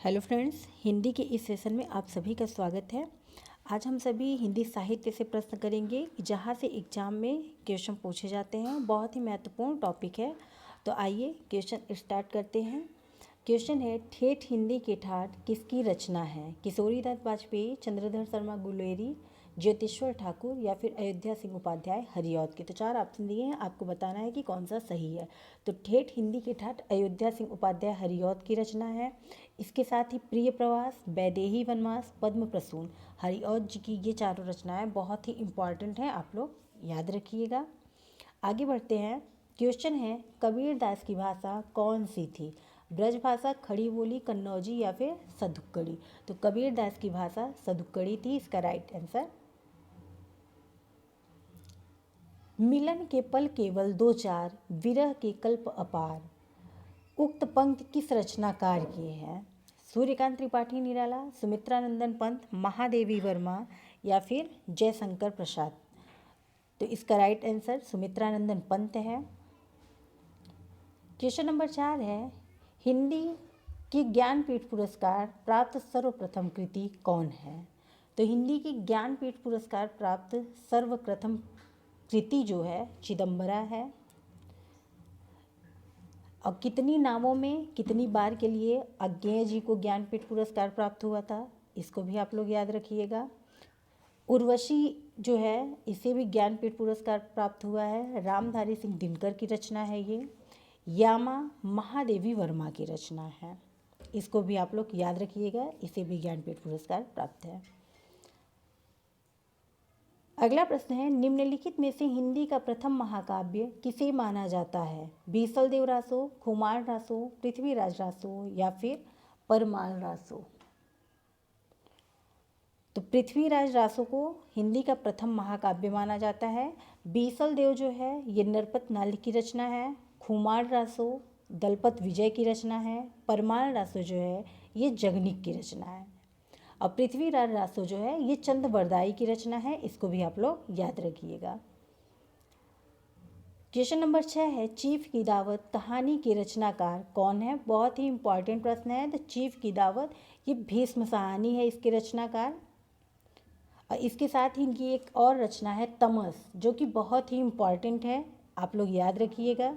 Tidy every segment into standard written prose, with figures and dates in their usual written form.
Hello friends, Hindi के इस session में आप सभी का स्वागत है। आज हम सभी हिंदी साहित्य से प्रश्न करेंगे जहाँ से एग्जाम में क्वेश्चन पूछे जाते हैं। बहुत ही महत्वपूर्ण टॉपिक है, तो आइए क्वेश्चन स्टार्ट करते हैं। क्वेश्चन है, ठेठ हिंदी के ठाठ किसकी रचना है? किशोरीदत्त वाजपेयी, चंद्रधर शर्मा गुलेरी, ज्योतिश्वर ठाकुर या फिर अयोध्या सिंह उपाध्याय हरिऔध के। तो चार ऑप्शन दिए हैं, आपको बताना है कि कौन सा सही है। तो ठेठ हिंदी के ठाठ अयोध्या सिंह उपाध्याय हरिऔध की रचना है। इसके साथ ही प्रिय प्रवास, वैदेही वनवास, पद्म प्रसून, हरिऔध जी की ये चारों रचनाएं बहुत ही इम्पॉर्टेंट हैं, आप लोग याद रखिएगा। आगे बढ़ते हैं। क्वेश्चन है, कबीर दास की भाषा कौन सी थी? ब्रज भाषा, खड़ी बोली, कन्नौजी या फिर सदुक्कड़ी? तो कबीर दास की भाषा सदुक्कड़ी थी, इसका राइट आंसर। मिलन के पल केवल दो चार, विरह के कल्प अपार। उक्त पंक्ति किस रचनाकार की है? सूर्यकांत त्रिपाठी निराला, सुमित्रा नंदन पंत, महादेवी वर्मा या फिर जयशंकर प्रसाद? तो इसका राइट आंसर सुमित्रा नंदन पंत है। क्वेश्चन नंबर 4 है, हिंदी की ज्ञानपीठ पुरस्कार प्राप्त सर्वप्रथम कृति कौन है? तो हिंदी की ज्ञानपीठ पुरस्कार प्राप्त सर्वप्रथम कृति जो है चिदंबरा है। और कितनी नामों में कितनी बार के लिए अज्ञेय जी को ज्ञानपीठ पुरस्कार प्राप्त हुआ था, इसको भी आप लोग याद रखिएगा। उर्वशी जो है, इसे भी ज्ञानपीठ पुरस्कार प्राप्त हुआ है। रामधारी सिंह दिनकर की रचना है ये। यामा महादेवी वर्मा की रचना है, इसको भी आप लोग याद रखिएगा, इसे भी ज्ञानपीठ पुरस्कार प्राप्त है। अगला प्रश्न है, निम्नलिखित में से हिंदी का प्रथम महाकाव्य किसे माना जाता है? बीसल देव रासो, खुमार रासो, पृथ्वीराज रासो या फिर परमाल रासो? तो पृथ्वीराज रासो को हिंदी का प्रथम महाकाव्य माना जाता है। बीसल देव जो है ये नरपत नाली की रचना है। खुमार रासो दलपत विजय की रचना है। परमाल रासो जो है ये जगनिक की रचना है। और पृथ्वीराज रासो जो है ये चंद बरदाई की रचना है, इसको भी आप लोग याद रखिएगा। क्वेश्चन नंबर 6 है, चीफ की दावत कहानी के रचनाकार कौन है? बहुत ही इंपॉर्टेंट प्रश्न है। तो चीफ की दावत ये भीष्म साहनी है इसके रचनाकार। और इसके साथ ही इनकी एक और रचना है तमस, जो कि बहुत ही इम्पॉर्टेंट है, आप लोग याद रखिएगा।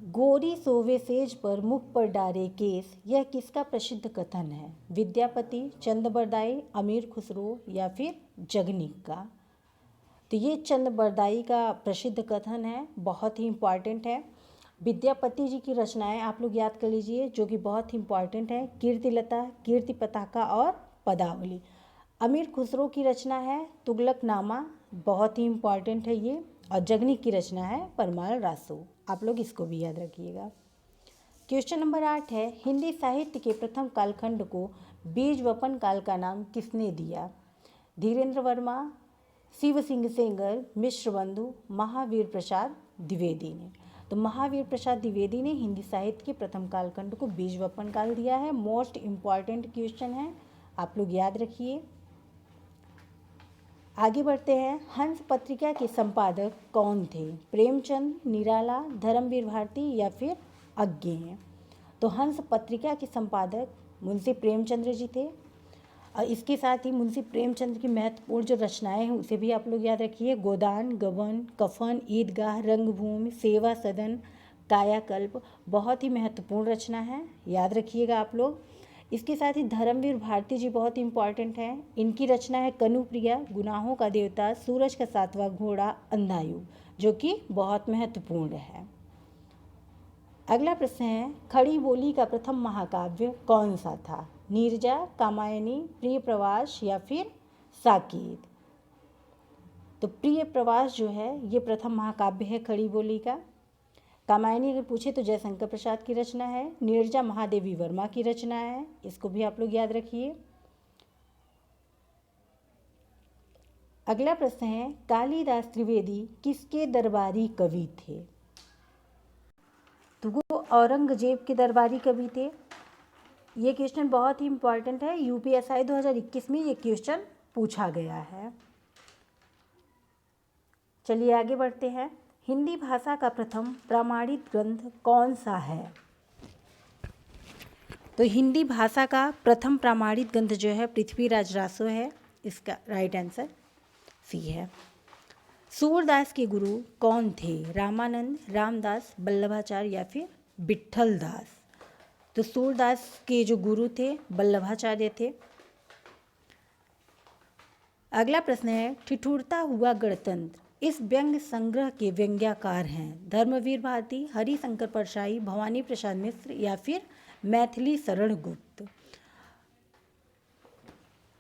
गोरी सोवे सेज पर मुख पर डारे केस, यह किसका प्रसिद्ध कथन है? विद्यापति, चंद बरदाई, अमीर खुसरो या फिर जगनिक का? तो ये चंद बरदाई का प्रसिद्ध कथन है, बहुत ही इम्पॉर्टेंट है। विद्यापति जी की रचनाएं आप लोग याद कर लीजिए, जो कि बहुत ही इम्पॉर्टेंट है। कीर्तिलता, कीर्ति पताका और पदावली। अमीर खुसरो की रचना है तुगलकनामा, बहुत ही इम्पॉर्टेंट है ये। और जगनिक की रचना है परमाल रासो, आप लोग इसको भी याद रखिएगा। क्वेश्चन नंबर 8 है, हिंदी साहित्य के प्रथम कालखंड को बीज वपन काल का नाम किसने दिया? धीरेन्द्र वर्मा, शिव सिंह सेंगर, मिश्र बंधु, महावीर प्रसाद द्विवेदी ने? तो महावीर प्रसाद द्विवेदी ने हिंदी साहित्य के प्रथम कालखंड को बीज वपन काल दिया है। मोस्ट इम्पॉर्टेंट क्वेश्चन है, आप लोग याद रखिए। आगे बढ़ते हैं। हंस पत्रिका के संपादक कौन थे? प्रेमचंद, निराला, धर्मवीर भारती या फिर अज्ञेय? तो हंस पत्रिका के संपादक मुंशी प्रेमचंद्र जी थे। और इसके साथ ही मुंशी प्रेमचंद की महत्वपूर्ण जो रचनाएं हैं उसे भी आप लोग याद रखिए। गोदान, गबन, कफन, ईदगाह, रंगभूमि, सेवा सदन, कायाकल्प, बहुत ही महत्वपूर्ण रचना है, याद रखिएगा आप लोग। इसके साथ ही धर्मवीर भारती जी बहुत इंपॉर्टेंट है। इनकी रचना है कनुप्रिया, गुनाहों का देवता, सूरज का सातवां घोड़ा, अंधायु, जो कि बहुत महत्वपूर्ण है। अगला प्रश्न है, खड़ी बोली का प्रथम महाकाव्य कौन सा था? नीरजा, कामायनी, प्रिय प्रवास या फिर साकेत? तो प्रिय प्रवास जो है ये प्रथम महाकाव्य है खड़ी बोली का। कामायनी अगर पूछे तो जयशंकर प्रसाद की रचना है। नीरजा महादेवी वर्मा की रचना है, इसको भी आप लोग याद रखिए। अगला प्रश्न है, कालिदास त्रिवेदी किसके दरबारी कवि थे? तो वो औरंगजेब के दरबारी कवि थे। ये क्वेश्चन बहुत ही इंपॉर्टेंट है, यूपीएसआई 2021 में ये क्वेश्चन पूछा गया है। चलिए आगे बढ़ते हैं। हिंदी भाषा का प्रथम प्रमाणित ग्रंथ कौन सा है? तो हिंदी भाषा का प्रथम प्रमाणित ग्रंथ जो है पृथ्वीराज रासो है, इसका राइट आंसर सी है। सूरदास के गुरु कौन थे? रामानंद, रामदास, वल्लभाचार्य या फिर विट्ठल दास? तो सूरदास के जो गुरु थे वल्लभाचार्य थे। अगला प्रश्न है, ठिठुरता हुआ गणतंत्र इस व्यंग्य संग्रह के व्यंग्याकार हैं? धर्मवीर भारती, हरिशंकर परशाई, भवानी प्रसाद मिश्र या फिर मैथिली शरण गुप्त?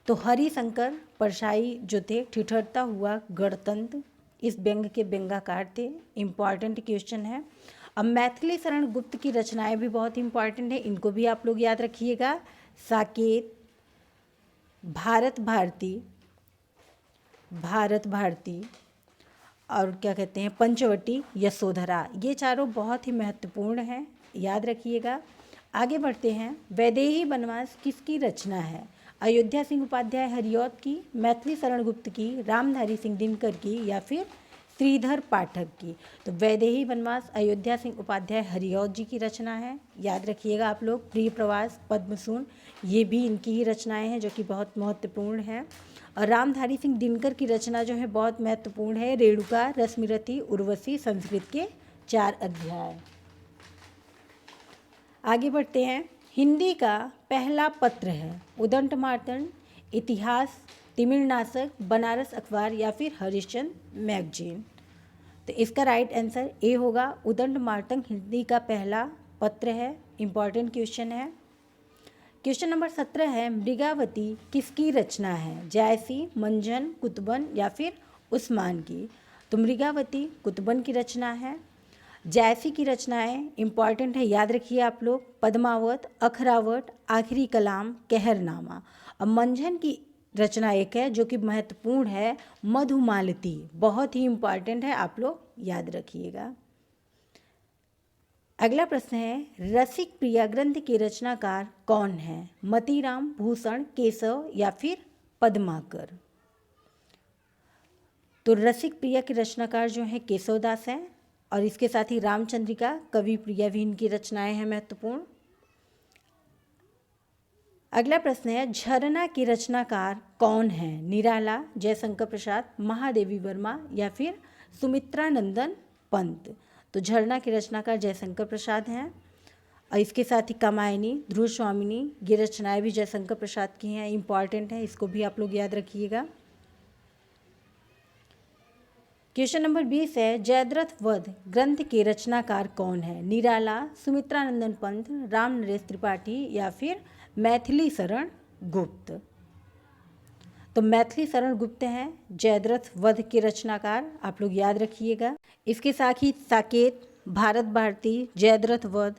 तो हरिशंकर परशाई जो थे ठिठुरता हुआ गणतंत्र इस व्यंग्य के व्यंग्याकार थे। इम्पॉर्टेंट क्वेश्चन है। अब मैथिली शरण गुप्त की रचनाएं भी बहुत इंपॉर्टेंट है, इनको भी आप लोग याद रखिएगा। साकेत, भारत भारती और क्या कहते हैं पंचवटी, यशोधरा, ये चारों बहुत ही महत्वपूर्ण हैं, याद रखिएगा। आगे बढ़ते हैं। वैदेही वनवास किसकी रचना है? अयोध्या सिंह उपाध्याय हरिऔध की, मैथिली शरण गुप्त की, रामधारी सिंह दिनकर की या फिर श्रीधर पाठक की? तो वैदेही वनवास अयोध्या सिंह उपाध्याय हरिऔध जी की रचना है, याद रखिएगा आप लोग। प्रिय प्रवास, पद्मसून, ये भी इनकी ही रचनाएं हैं जो कि बहुत महत्वपूर्ण है। और रामधारी सिंह दिनकर की रचना जो है बहुत महत्वपूर्ण है, रेणुका, रश्मिरथी, उर्वशी, संस्कृत के 4 अध्याय। आगे बढ़ते हैं। हिंदी का पहला पत्र है उदंड मार्तंड, इतिहास, तिमिरनाशक, बनारस अखबार या फिर हरिश्चंद्र मैगजीन? तो इसका राइट आंसर ए होगा। उदंड मार्तंड हिंदी का पहला पत्र है। इंपॉर्टेंट क्वेश्चन है। क्वेश्चन नंबर 17 है, मृगावती किसकी रचना है? जायसी, मंजन, कुतुबन या फिर उस्मान की? तो मृगावती कुतुबन की रचना है। जायसी की रचनाएं इंपॉर्टेंट है, याद रखिए आप लोग। पद्मावत, अखरावट, आखिरी कलाम, कहरनामा। अब मंजन की रचना एक है जो कि महत्वपूर्ण है, मधुमालती, बहुत ही इंपॉर्टेंट है, आप लोग याद रखिएगा। अगला प्रश्न है, रसिक प्रिया ग्रंथ के रचनाकार कौन है? मतीराम, भूषण, केशव या फिर पद्माकर? तो रसिक प्रिया के रचनाकार जो है केशवदास हैं और इसके साथ ही रामचंद्रिका, कवि प्रिया भी इनकी रचनाएं हैं महत्वपूर्ण। अगला प्रश्न है, झरना के रचनाकार कौन है? निराला, जयशंकर प्रसाद, महादेवी वर्मा या फिर सुमित्रानंदन पंत? तो झरना के रचनाकार जयशंकर प्रसाद हैं और इसके साथ ही कामायनी, ध्रुव स्वामिनी, ये रचनाएं भी जयशंकर प्रसाद की हैं, इंपॉर्टेंट है, इसको भी आप लोग याद रखिएगा। क्वेश्चन नंबर 20 है, जयद्रथ वध ग्रंथ के रचनाकार कौन है? निराला, सुमित्रानंदन पंत, राम नरेश त्रिपाठी या फिर मैथिली शरण गुप्त? तो मैथिली शरण गुप्त हैं जयद्रथ वध के रचनाकार, आप लोग याद रखिएगा। इसके साथ ही साकेत, भारत भारती, जयद्रथ वध,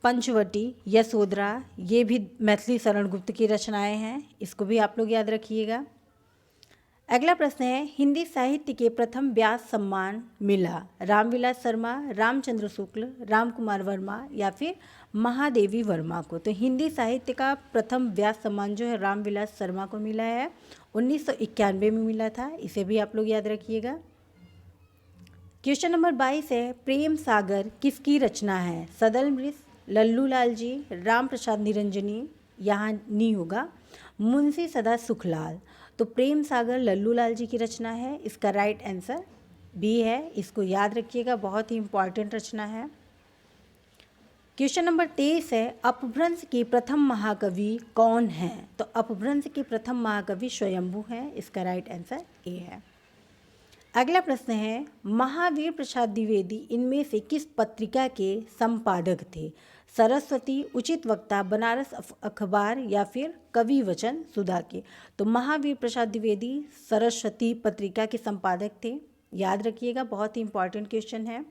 पंचवटी, यशोधरा, ये भी मैथिली शरण गुप्त की रचनाएं हैं, इसको भी आप लोग याद रखिएगा। अगला प्रश्न है, हिंदी साहित्य के प्रथम व्यास सम्मान मिला रामविलास शर्मा, रामचंद्र शुक्ल, राम कुमार वर्मा या फिर महादेवी वर्मा को? तो हिंदी साहित्य का प्रथम व्यास सम्मान जो है रामविलास शर्मा को मिला है, 1991 में मिला था, इसे भी आप लोग याद रखिएगा। क्वेश्चन नंबर 22 है, प्रेम सागर किसकी रचना है? सदल मृष, लल्लू लाल जी, राम प्रसाद निरंजनी, यहाँ नी होगा, मुंशी सदा सुखलाल? तो प्रेम सागर लल्लू लाल जी की रचना है, इसका राइट आंसर बी है, इसको याद रखिएगा, बहुत ही इंपॉर्टेंट रचना है। क्वेश्चन नंबर 23 है, अपभ्रंश के प्रथम महाकवि कौन हैं? तो अपभ्रंश के प्रथम महाकवि स्वयंभू हैं, इसका राइट आंसर ए है। अगला प्रश्न है, महावीर प्रसाद द्विवेदी इनमें से किस पत्रिका के संपादक थे? सरस्वती, उचित वक्ता, बनारस अखबार या फिर कवि वचन सुधा के? तो महावीर प्रसाद द्विवेदी सरस्वती पत्रिका के संपादक थे, याद रखिएगा, बहुत ही इंपॉर्टेंट क्वेश्चन है।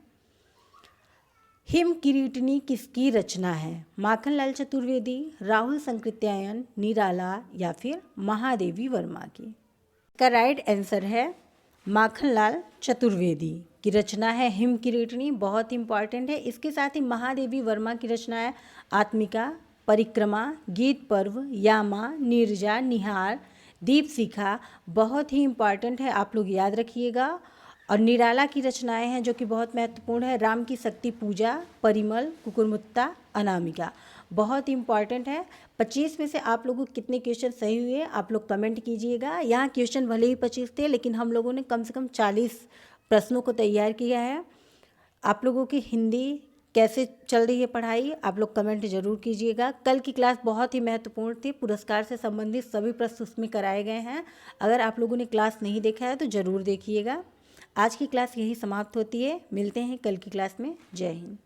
हिम किरीटनी किसकी रचना है? माखनलाल चतुर्वेदी, राहुल संकृत्यायन, निराला या फिर महादेवी वर्मा की? इसका राइट आंसर है माखनलाल चतुर्वेदी की रचना है हिम किरीटनी, बहुत इंपॉर्टेंट है। इसके साथ ही महादेवी वर्मा की रचना है आत्मिका, परिक्रमा, गीत पर्व, यामा, नीरजा, निहार, दीपशिखा, बहुत ही इंपॉर्टेंट है, आप लोग याद रखिएगा। और निराला की रचनाएं हैं जो कि बहुत महत्वपूर्ण है, राम की शक्ति पूजा, परिमल, कुकुरमुत्ता, अनामिका, बहुत ही इम्पॉर्टेंट है। 25 में से आप लोगों को कितने क्वेश्चन सही हुए आप लोग कमेंट कीजिएगा। यहाँ क्वेश्चन भले ही 25 थे, लेकिन हम लोगों ने कम से कम 40 प्रश्नों को तैयार किया है। आप लोगों की हिंदी कैसे चल रही है पढ़ाई, आप लोग कमेंट जरूर कीजिएगा। कल की क्लास बहुत ही महत्वपूर्ण थी, पुरस्कार से संबंधित सभी प्रश्न उसमें कराए गए हैं। अगर आप लोगों ने क्लास नहीं देखा है तो ज़रूर देखिएगा। आज की क्लास यही समाप्त होती है, मिलते हैं कल की क्लास में। जय हिंद।